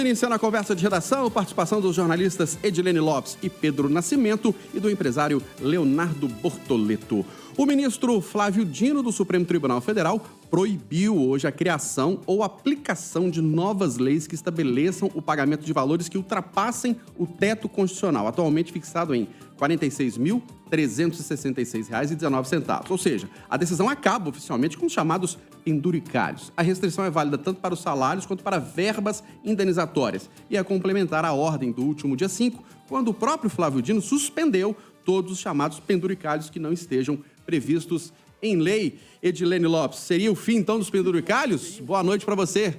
Iniciando a conversa de redação, participação dos jornalistas Edilene Lopes e Pedro Nascimento e do empresário Leonardo Bortoleto. O ministro Flávio Dino, do Supremo Tribunal Federal, proibiu hoje a criação ou aplicação de novas leis que estabeleçam o pagamento de valores que ultrapassem o teto constitucional, atualmente fixado em R$ 46.366,19. Ou seja, a decisão acaba oficialmente com os chamados penduricalhos. A restrição é válida tanto para os salários quanto para verbas indenizatórias e é complementar à ordem do último dia 5, quando o próprio Flávio Dino suspendeu todos os chamados penduricalhos que não estejam previstos em lei. Edilene Lopes, seria o fim, então, dos penduricalhos? Boa noite para você.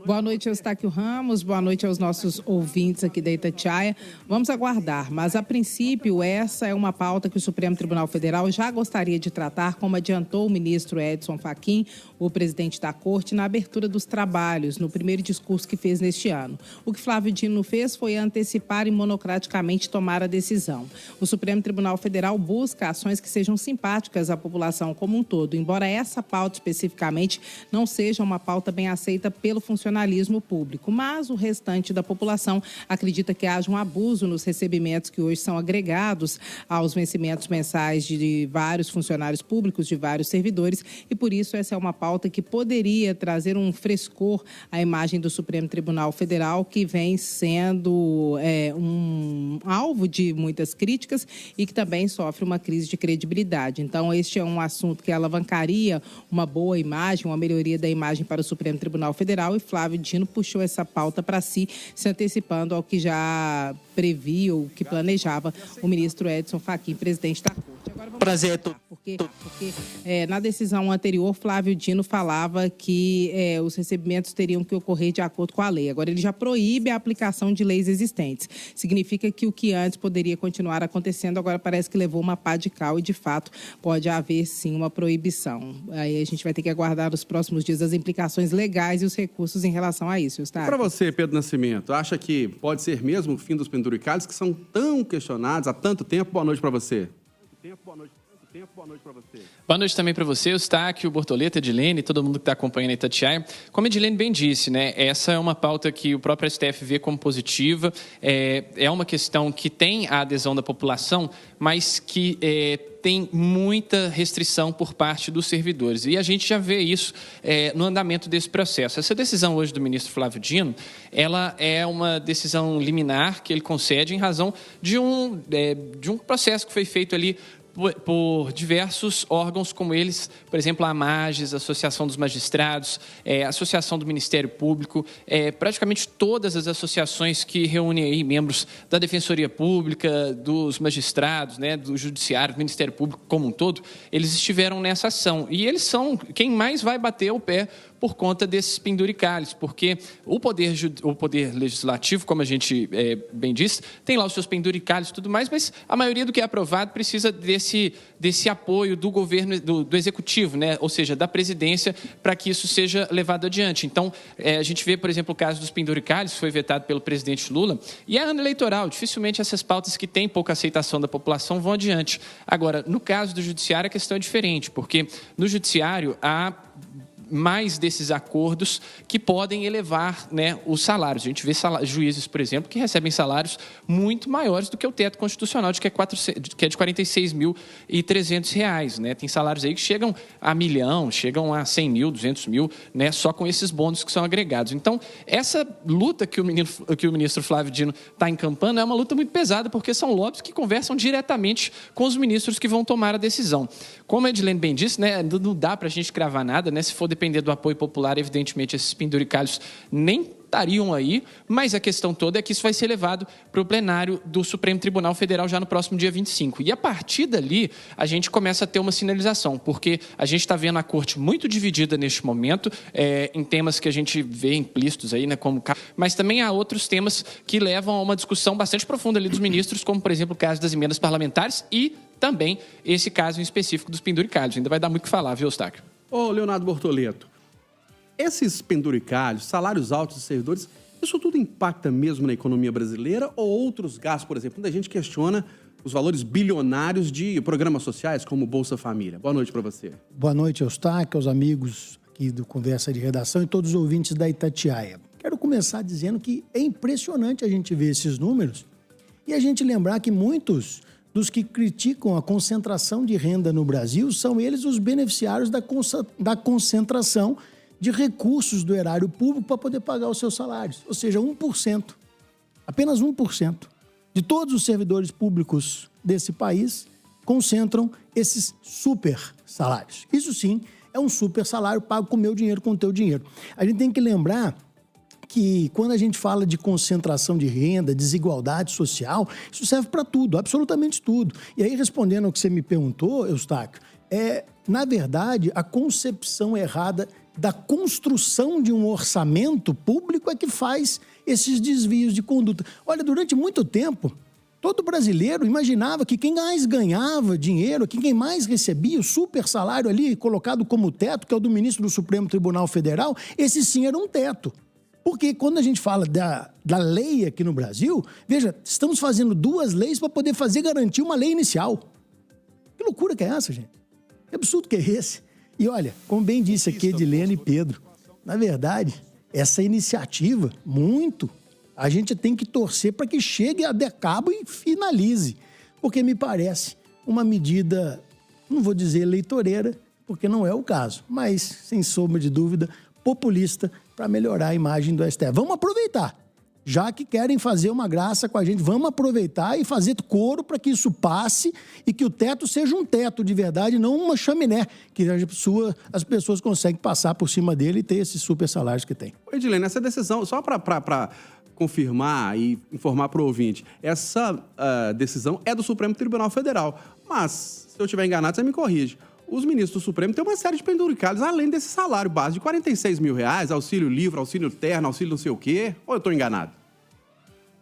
Boa noite, Eustáquio Ramos. Boa noite aos nossos ouvintes aqui da Itatiaia. Vamos aguardar, mas a princípio essa é uma pauta que o Supremo Tribunal Federal já gostaria de tratar, como adiantou o ministro Edson Fachin, o presidente da Corte, na abertura dos trabalhos, no primeiro discurso que fez neste ano. O que Flávio Dino fez foi antecipar e monocraticamente tomar a decisão. O Supremo Tribunal Federal busca ações que sejam simpáticas à população como um todo, embora essa pauta especificamente não seja uma pauta bem aceita pelo funcionalismo público, mas o restante da população acredita que haja um abuso nos recebimentos que hoje são agregados aos vencimentos mensais de vários funcionários públicos, de vários servidores, e por isso essa é uma pauta que poderia trazer um frescor à imagem do Supremo Tribunal Federal, que vem sendo um alvo de muitas críticas e que também sofre uma crise de credibilidade. Então, este é um assunto que alavancaria uma boa imagem, uma melhoria da imagem para o Supremo Tribunal Federal, e Flávio Dino puxou essa pauta para si, se antecipando ao que já previa, ou que planejava o ministro Edson Fachin, presidente da Corte. Agora vamos prazer, porque na decisão anterior, Flávio Dino falava que os recebimentos teriam que ocorrer de acordo com a lei. Agora, ele já proíbe a aplicação de leis existentes. Significa que o que antes poderia continuar acontecendo, agora parece que levou uma pá de cal e, de fato, pode haver, sim, uma proibição. Aí a gente vai ter que aguardar nos próximos dias as implicações legais e os recursos em relação a isso, Eustáquio. Para você, Pedro Nascimento, acha que pode ser mesmo o fim dos penduricalhos, que são tão questionados há tanto tempo? Boa noite para você. Boa noite para você. Boa noite também para você, Eustáquio, Bortoleto, Edilene, todo mundo que está acompanhando a Itatiaia. Como a Edilene bem disse, né, essa é uma pauta que o próprio STF vê como positiva, é uma questão que tem a adesão da população, mas que tem muita restrição por parte dos servidores. E a gente já vê isso no andamento desse processo. Essa decisão hoje do ministro Flávio Dino, ela é uma decisão liminar que ele concede em razão de um processo que foi feito ali por diversos órgãos como eles, por exemplo, a AMAGES, a Associação dos Magistrados, a Associação do Ministério Público, praticamente todas as associações que reúnem aí membros da Defensoria Pública, dos magistrados, né, do Judiciário, do Ministério Público como um todo, eles estiveram nessa ação. E eles são quem mais vai bater o pé por conta desses penduricalhos, porque o poder legislativo, como a gente bem disse, tem lá os seus penduricalhos e tudo mais, mas a maioria do que é aprovado precisa desse apoio do governo, do executivo, né? Ou seja, da presidência, para que isso seja levado adiante. Então, a gente vê, por exemplo, o caso dos penduricalhos, que foi vetado pelo presidente Lula, e é ano eleitoral, dificilmente essas pautas que têm pouca aceitação da população vão adiante. Agora, no caso do judiciário, a questão é diferente, porque no judiciário há mais desses acordos que podem elevar, né, os salários. A gente vê juízes, por exemplo, que recebem salários muito maiores do que o teto constitucional, que é de R$ 46.300, né? Tem salários aí que chegam a 1 milhão, chegam a 100 mil, 200 mil, né, só com esses bônus que são agregados. Então, essa luta que o ministro Flávio Dino está encampando é uma luta muito pesada, porque são lobbies que conversam diretamente com os ministros que vão tomar a decisão. Como a Edilene bem disse, né, não dá para a gente cravar nada, né? Se for depender do apoio popular, evidentemente, esses penduricalhos nem estariam aí, mas a questão toda é que isso vai ser levado para o plenário do Supremo Tribunal Federal já no próximo dia 25. E a partir dali, a gente começa a ter uma sinalização, porque a gente está vendo a corte muito dividida neste momento, em temas que a gente vê implícitos aí, né, como... mas também há outros temas que levam a uma discussão bastante profunda ali dos ministros, como, por exemplo, o caso das emendas parlamentares e também esse caso em específico dos penduricalhos. Ainda vai dar muito o que falar, viu, Eustáquio? Ô, Leonardo Bortoleto, esses penduricalhos, salários altos dos servidores, isso tudo impacta mesmo na economia brasileira ou outros gastos, por exemplo? Muita gente questiona os valores bilionários de programas sociais como Bolsa Família. Boa noite para você. Boa noite, Eustáquio, aos amigos aqui do Conversa de Redação e todos os ouvintes da Itatiaia. Quero começar dizendo que é impressionante a gente ver esses números e a gente lembrar que muitos dos que criticam a concentração de renda no Brasil são eles os beneficiários da concentração de recursos do erário público para poder pagar os seus salários. Ou seja, 1%, apenas 1% de todos os servidores públicos desse país concentram esses super salários. Isso sim é um super salário pago com o meu dinheiro, com o teu dinheiro. A gente tem que lembrar que quando a gente fala de concentração de renda, desigualdade social, isso serve para tudo, absolutamente tudo. E aí, respondendo ao que você me perguntou, Eustáquio, na verdade, a concepção errada da construção de um orçamento público é que faz esses desvios de conduta. Olha, durante muito tempo, todo brasileiro imaginava que quem mais ganhava dinheiro, que quem mais recebia o super salário ali, colocado como teto, que é o do ministro do Supremo Tribunal Federal, esse sim era um teto. Porque quando a gente fala da lei aqui no Brasil, veja, estamos fazendo 2 leis para poder garantir uma lei inicial. Que loucura que é essa, gente? Que absurdo que é esse? E olha, como bem disse aqui Edilene e Pedro, na verdade, essa iniciativa, a gente tem que torcer para que chegue a cabo e finalize. Porque me parece uma medida, não vou dizer eleitoreira, porque não é o caso, mas, sem sombra de dúvida, populista para melhorar a imagem do STF. Vamos aproveitar. Já que querem fazer uma graça com a gente, vamos aproveitar e fazer coro para que isso passe e que o teto seja um teto de verdade, não uma chaminé, que as pessoas conseguem passar por cima dele e ter esses super salários que tem. Edilene, essa decisão, só para confirmar e informar para o ouvinte, essa decisão é do Supremo Tribunal Federal. Mas, se eu estiver enganado, você me corrige. Os ministros do Supremo têm uma série de penduricalhos, além desse salário base de R$46 mil, auxílio livre, auxílio terno, auxílio não sei o quê. Ou eu estou enganado?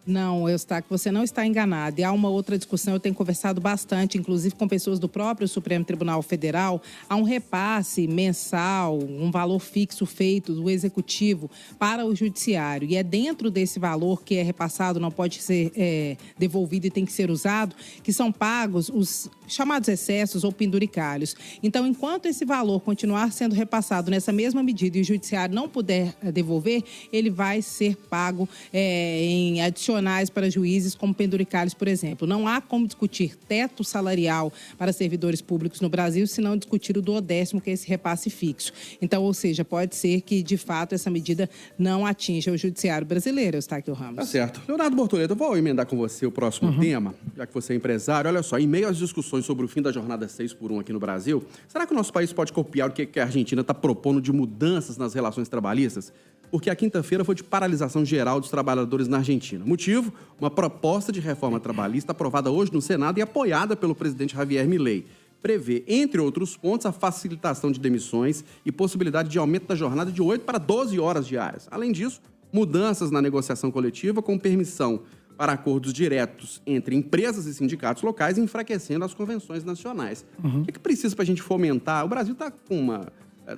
Não, Eustáquio, você não está enganado. E há uma outra discussão, eu tenho conversado bastante, inclusive com pessoas do próprio Supremo Tribunal Federal, há um repasse mensal, um valor fixo feito do Executivo para o Judiciário. E é dentro desse valor que é repassado, não pode ser devolvido e tem que ser usado, que são pagos os chamados excessos ou penduricalhos. Então, enquanto esse valor continuar sendo repassado nessa mesma medida e o Judiciário não puder devolver, ele vai ser pago em adicionais para juízes, como penduricalhos, por exemplo. Não há como discutir teto salarial para servidores públicos no Brasil se não discutir o 12º, que é esse repasse fixo. Então, ou seja, pode ser que, de fato, essa medida não atinja o judiciário brasileiro, Eustáquio Ramos. Tá certo. Leonardo Bortoleto, eu vou emendar com você o próximo tema, já que você é empresário. Olha só, em meio às discussões sobre o fim da jornada 6x1 aqui no Brasil, será que o nosso país pode copiar o que a Argentina está propondo de mudanças nas relações trabalhistas? Porque a quinta-feira foi de paralisação geral dos trabalhadores na Argentina. Motivo, uma proposta de reforma trabalhista aprovada hoje no Senado e apoiada pelo presidente Javier Milei. Prevê, entre outros pontos, a facilitação de demissões e possibilidade de aumento da jornada de 8 para 12 horas diárias. Além disso, mudanças na negociação coletiva com permissão para acordos diretos entre empresas e sindicatos locais, enfraquecendo as convenções nacionais. O que precisa para a gente fomentar? O Brasil está com uma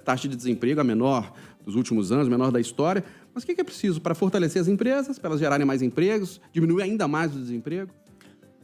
taxa de desemprego a menor dos últimos anos, menor da história. Mas o que é preciso para fortalecer as empresas, para elas gerarem mais empregos, diminuir ainda mais o desemprego?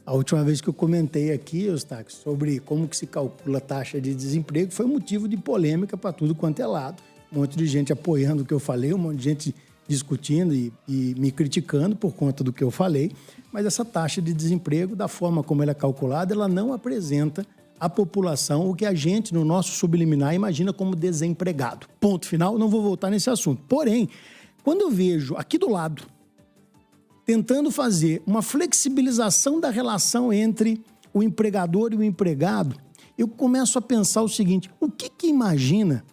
A última vez que eu comentei aqui, Eustáquio, sobre como que se calcula a taxa de desemprego, foi motivo de polêmica para tudo quanto é lado. Um monte de gente apoiando o que eu falei, um monte de gente discutindo e me criticando por conta do que eu falei. Mas essa taxa de desemprego, da forma como ela é calculada, ela não apresenta à população o que a gente, no nosso subliminar, imagina como desempregado. Ponto final, não vou voltar nesse assunto. Porém, quando eu vejo aqui do lado, tentando fazer uma flexibilização da relação entre o empregador e o empregado, eu começo a pensar o seguinte: o que imagina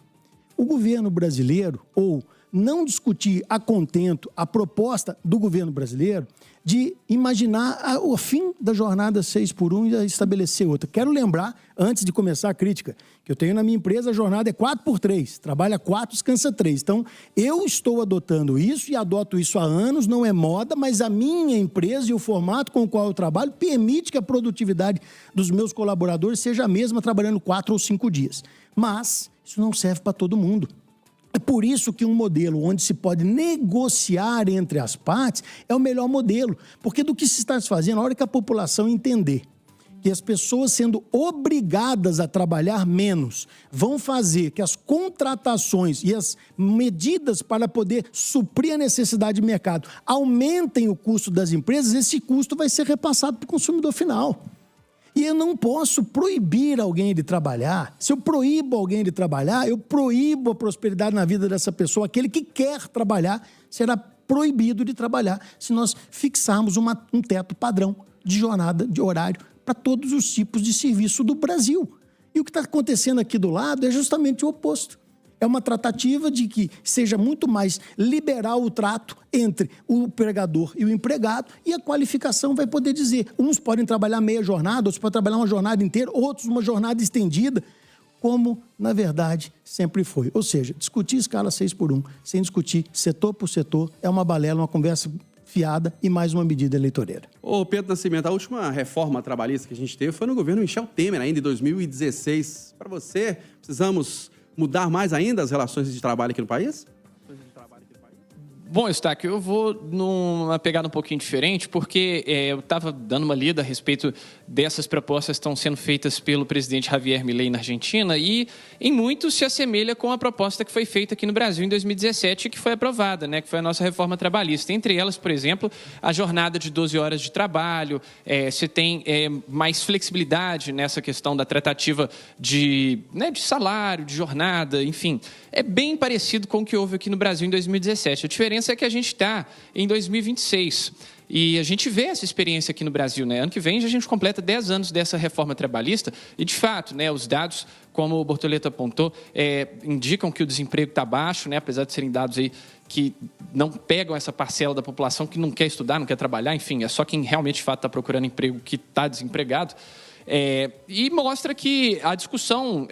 o governo brasileiro, ou não discutir a contento a proposta do governo brasileiro de imaginar o fim da jornada 6x1 e estabelecer outra. Quero lembrar, antes de começar a crítica, que eu tenho na minha empresa a jornada é 4x3, trabalha 4, descansa 3. Então, eu estou adotando isso e adoto isso há anos, não é moda, mas a minha empresa e o formato com o qual eu trabalho permite que a produtividade dos meus colaboradores seja a mesma trabalhando 4 ou 5 dias. Mas isso não serve para todo mundo. É por isso que um modelo onde se pode negociar entre as partes é o melhor modelo. Porque do que se está se fazendo, na hora que a população entender que as pessoas sendo obrigadas a trabalhar menos vão fazer que as contratações e as medidas para poder suprir a necessidade de mercado aumentem o custo das empresas, esse custo vai ser repassado para o consumidor final. E eu não posso proibir alguém de trabalhar. Se eu proíbo alguém de trabalhar, eu proíbo a prosperidade na vida dessa pessoa. Aquele que quer trabalhar será proibido de trabalhar se nós fixarmos um teto padrão de jornada, de horário, para todos os tipos de serviço do Brasil. E o que está acontecendo aqui do lado é justamente o oposto. É uma tratativa de que seja muito mais liberal o trato entre o empregador e o empregado, e a qualificação vai poder dizer, uns podem trabalhar meia jornada, outros podem trabalhar uma jornada inteira, outros uma jornada estendida, como, na verdade, sempre foi. Ou seja, discutir escala 6x1, sem discutir setor por setor, é uma balela, uma conversa fiada e mais uma medida eleitoreira. Ô Pedro Nascimento, a última reforma trabalhista que a gente teve foi no governo Michel Temer, ainda em 2016. Para você, precisamos mudar mais ainda as relações de trabalho aqui no país? Bom, Eustáquio, eu vou numa pegada um pouquinho diferente, porque eu estava dando uma lida a respeito dessas propostas que estão sendo feitas pelo presidente Javier Milei na Argentina e, em muito, se assemelha com a proposta que foi feita aqui no Brasil em 2017 e que foi aprovada, né, que foi a nossa reforma trabalhista. Entre elas, por exemplo, a jornada de 12 horas de trabalho, você tem mais flexibilidade nessa questão da tratativa de salário, de jornada, enfim. É bem parecido com o que houve aqui no Brasil em 2017. A diferença é que a gente está em 2026 e a gente vê essa experiência aqui no Brasil, né? Ano que vem a gente completa 10 anos dessa reforma trabalhista e, de fato, né, os dados, como o Bortoleto apontou, indicam que o desemprego está baixo, né? Apesar de serem dados aí que não pegam essa parcela da população que não quer estudar, não quer trabalhar, enfim, é só quem realmente, de fato, está procurando emprego que está desempregado. E mostra que a discussão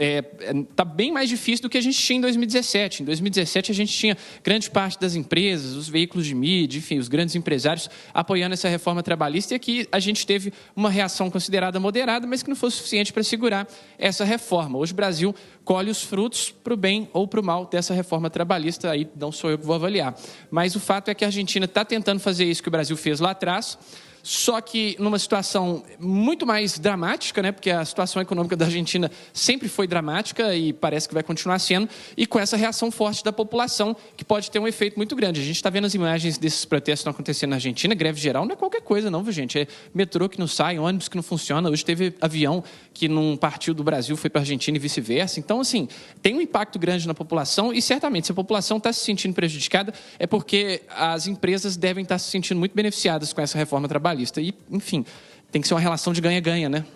está bem mais difícil do que a gente tinha em 2017. Em 2017, a gente tinha grande parte das empresas, os veículos de mídia, enfim, os grandes empresários apoiando essa reforma trabalhista, e aqui a gente teve uma reação considerada moderada, mas que não foi suficiente para segurar essa reforma. Hoje o Brasil colhe os frutos para o bem ou para o mal dessa reforma trabalhista, aí não sou eu que vou avaliar. Mas o fato é que a Argentina está tentando fazer isso que o Brasil fez lá atrás, só que numa situação muito mais dramática, né? Porque a situação econômica da Argentina sempre foi dramática e parece que vai continuar sendo, e com essa reação forte da população, que pode ter um efeito muito grande. A gente está vendo as imagens desses protestos que estão acontecendo na Argentina, greve geral não é qualquer coisa não, viu, gente? É metrô que não sai, ônibus que não funciona, hoje teve avião que não partiu do Brasil, foi para a Argentina e vice-versa. Então, assim, tem um impacto grande na população e, certamente, se a população está se sentindo prejudicada, é porque as empresas devem estar se sentindo muito beneficiadas com essa reforma trabalhista. E, enfim, tem que ser uma relação de ganha-ganha, né?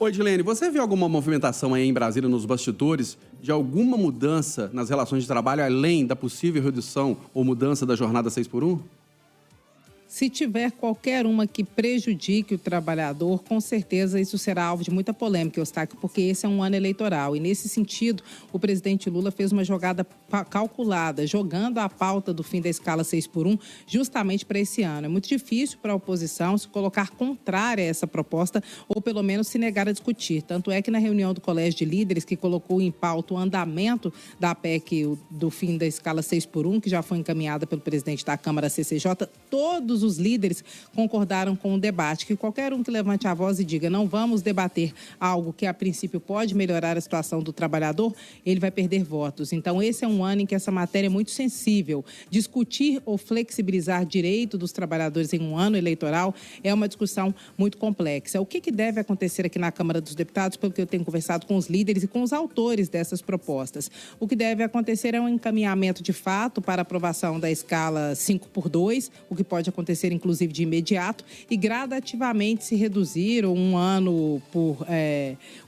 Oi, Edilene, você viu alguma movimentação aí em Brasília, nos bastidores, de alguma mudança nas relações de trabalho, além da possível redução ou mudança da jornada 6x1? Se tiver qualquer uma que prejudique o trabalhador, com certeza isso será alvo de muita polêmica, Eustáquio, porque esse é um ano eleitoral. E, nesse sentido, o presidente Lula fez uma jogada calculada, jogando a pauta do fim da escala 6x1 justamente para esse ano. É muito difícil para a oposição se colocar contrária a essa proposta ou, pelo menos, se negar a discutir. Tanto é que, na reunião do Colégio de Líderes, que colocou em pauta o andamento da PEC do fim da escala 6x1, que já foi encaminhada pelo presidente da Câmara, CCJ, todos os líderes concordaram com o debate, que qualquer um que levante a voz e diga não vamos debater algo que a princípio pode melhorar a situação do trabalhador, ele vai perder votos. Então esse é um ano em que essa matéria é muito sensível. Discutir ou flexibilizar direito dos trabalhadores em um ano eleitoral é uma discussão muito complexa. O que deve acontecer aqui na Câmara dos Deputados, pelo que eu tenho conversado com os líderes e com os autores dessas propostas? O que deve acontecer é um encaminhamento de fato para aprovação da escala 5x2, o que pode acontecer inclusive de imediato, e gradativamente se reduzir um ano por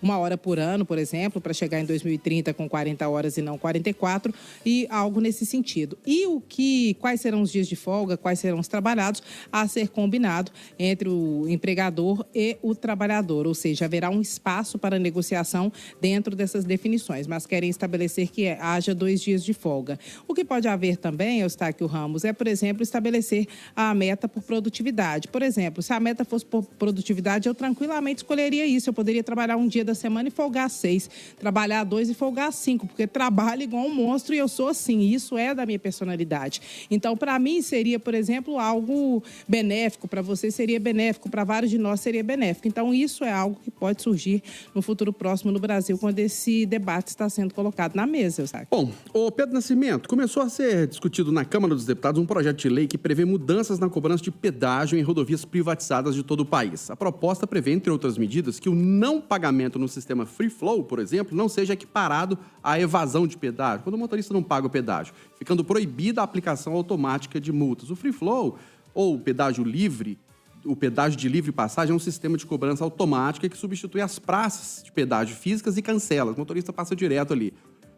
uma hora por ano, por exemplo, para chegar em 2030 com 40 horas e não 44, e algo nesse sentido. E quais serão os dias de folga, quais serão os trabalhados, a ser combinado entre o empregador e o trabalhador, ou seja, haverá um espaço para negociação dentro dessas definições, mas querem estabelecer que haja 2 dias de folga. O que pode haver também, Eustáquio Ramos, é, por exemplo, estabelecer a meta por produtividade. Por exemplo, se a meta fosse por produtividade, eu tranquilamente escolheria isso. Eu poderia trabalhar um dia da semana e folgar 6, trabalhar 2 e folgar 5, porque trabalho igual um monstro e eu sou assim, isso é da minha personalidade. Então, para mim, seria, por exemplo, algo benéfico, para você seria benéfico, para vários de nós seria benéfico. Então, isso é algo que pode surgir no futuro próximo no Brasil, quando esse debate está sendo colocado na mesa, sabe? Bom, o Pedro Nascimento, começou a ser discutido na Câmara dos Deputados um projeto de lei que prevê mudanças na cobrança de pedágio em rodovias privatizadas de todo o país. A proposta prevê, entre outras medidas, que o não pagamento no sistema Free Flow, por exemplo, não seja equiparado à evasão de pedágio, quando o motorista não paga o pedágio, ficando proibida a aplicação automática de multas. O Free Flow, ou o pedágio livre, o pedágio de livre passagem é um sistema de cobrança automática que substitui as praças de pedágio físicas e cancela. O motorista passa direto ali.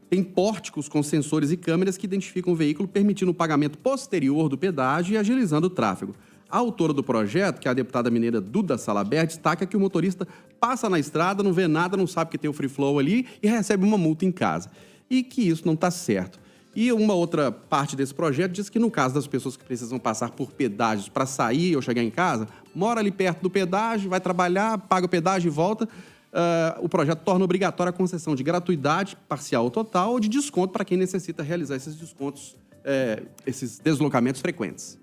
Tem pórticos com sensores e câmeras que identificam o veículo, permitindo o pagamento posterior do pedágio e agilizando o tráfego. A autora do projeto, que é a deputada mineira Duda Salabert, destaca que o motorista passa na estrada, não vê nada, não sabe que tem o Free Flow ali e recebe uma multa em casa. E que isso não está certo. E uma outra parte desse projeto diz que no caso das pessoas que precisam passar por pedágios para sair ou chegar em casa, mora ali perto do pedágio, vai trabalhar, paga o pedágio e volta, o projeto torna obrigatória a concessão de gratuidade parcial ou total ou de desconto para quem necessita realizar esses descontos, esses deslocamentos frequentes.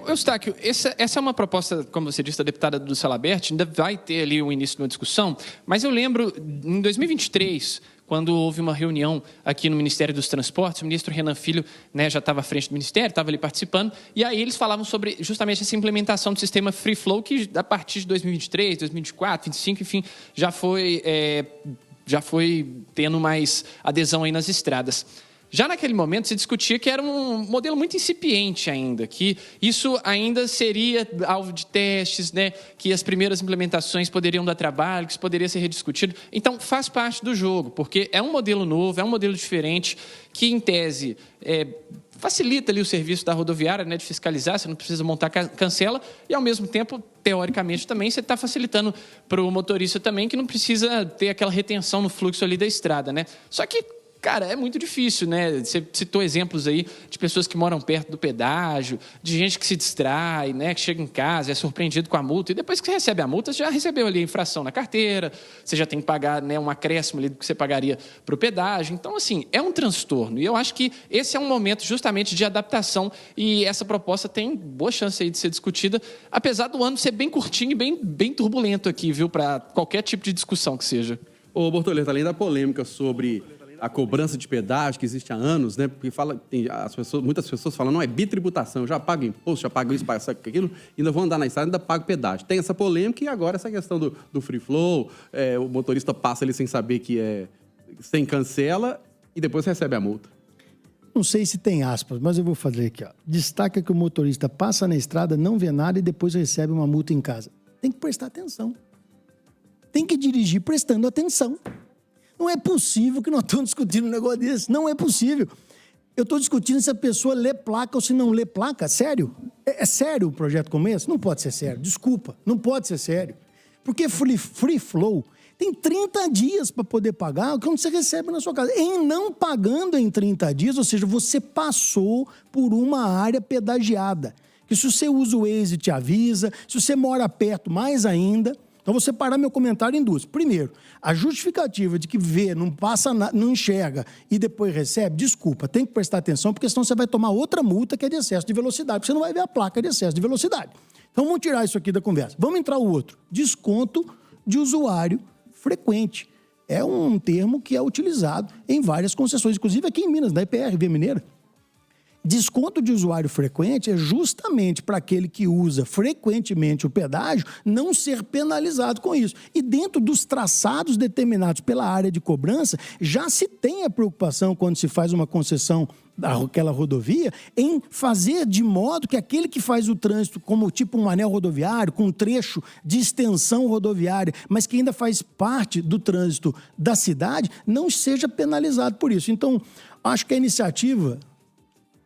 Eustáquio, essa é uma proposta, como você disse, da deputada do Salabert, ainda vai ter ali o início de uma discussão, mas eu lembro, em 2023, quando houve uma reunião aqui no Ministério dos Transportes, o ministro Renan Filho, né, já estava à frente do Ministério, estava ali participando, e aí eles falavam sobre justamente essa implementação do sistema Free Flow, que a partir de 2023, 2024, 2025, enfim, já foi tendo mais adesão aí nas estradas. Já naquele momento se discutia que era um modelo muito incipiente ainda, que isso ainda seria alvo de testes, né? Que as primeiras implementações poderiam dar trabalho, que isso poderia ser rediscutido. Então, faz parte do jogo, porque é um modelo novo, é um modelo diferente, que, em tese, facilita ali o serviço da rodoviária, né, de fiscalizar, você não precisa montar cancela, e, ao mesmo tempo, teoricamente, também você está facilitando para o motorista também, que não precisa ter aquela retenção no fluxo ali da estrada, né? Só que, cara, é muito difícil, né? Você citou exemplos aí de pessoas que moram perto do pedágio, de gente que se distrai, né? Que chega em casa, é surpreendido com a multa, e depois que você recebe a multa, você já recebeu ali a infração na carteira, você já tem que pagar, né, um acréscimo ali do que você pagaria para o pedágio. Então, assim, é um transtorno. E eu acho que esse é um momento justamente de adaptação, e essa proposta tem boa chance aí de ser discutida, apesar do ano ser bem curtinho e bem turbulento aqui, viu? Para qualquer tipo de discussão que seja. Ô, Bortoleto, além da polêmica sobre a cobrança de pedágio que existe há anos, né? Porque muitas pessoas falam, não, é bitributação, eu já pago imposto, já pago isso, pago aquilo, ainda vou andar na estrada, ainda pago pedágio. Tem essa polêmica e agora essa questão do free flow, o motorista passa ali sem saber que sem cancela e depois recebe a multa. Não sei se tem aspas, mas eu vou fazer aqui, ó. Destaca que o motorista passa na estrada, não vê nada e depois recebe uma multa em casa. Tem que prestar atenção. Tem que dirigir prestando atenção. Não é possível que nós estamos discutindo um negócio desse. Não é possível. Eu estou discutindo se a pessoa lê placa ou se não lê placa. Sério? É sério um projeto como esse? Não pode ser sério. Desculpa, não pode ser sério. Porque Free Flow tem 30 dias para poder pagar o que você recebe na sua casa. Em não pagando em 30 dias, ou seja, você passou por uma área pedagiada. Que se você usa o Waze, te avisa. Se você mora perto, mais ainda. Então, vou separar meu comentário em duas. Primeiro, a justificativa de que vê, não passa, não enxerga e depois recebe, desculpa, tem que prestar atenção, porque senão você vai tomar outra multa que é de excesso de velocidade, porque você não vai ver a placa de excesso de velocidade. Então, vamos tirar isso aqui da conversa. Vamos entrar o outro. Desconto de usuário frequente. É um termo que é utilizado em várias concessões, inclusive aqui em Minas, da EPR, Via Mineira. Desconto de usuário frequente é justamente para aquele que usa frequentemente o pedágio não ser penalizado com isso. E dentro dos traçados determinados pela área de cobrança, já se tem a preocupação quando se faz uma concessão daquela rodovia em fazer de modo que aquele que faz o trânsito como tipo um anel rodoviário, com um trecho de extensão rodoviária, mas que ainda faz parte do trânsito da cidade, não seja penalizado por isso. Então, acho que a iniciativa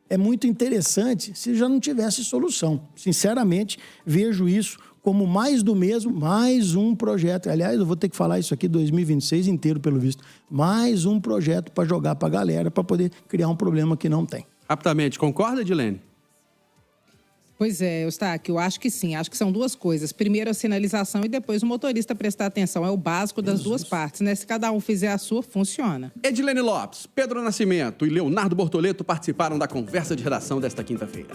é muito interessante se já não tivesse solução. Sinceramente, vejo isso como mais do mesmo, mais um projeto. Aliás, eu vou ter que falar isso aqui 2026 inteiro, pelo visto. Mais um projeto para jogar para a galera, para poder criar um problema que não tem. Rapidamente, concorda, Edilene? Pois é, Eustáquio, eu acho que sim. Acho que são duas coisas. Primeiro a sinalização e depois o motorista prestar atenção. É o básico das duas partes, né? Se cada um fizer a sua, funciona. Edilene Lopes, Pedro Nascimento e Leonardo Bortoleto participaram da conversa de redação desta quinta-feira.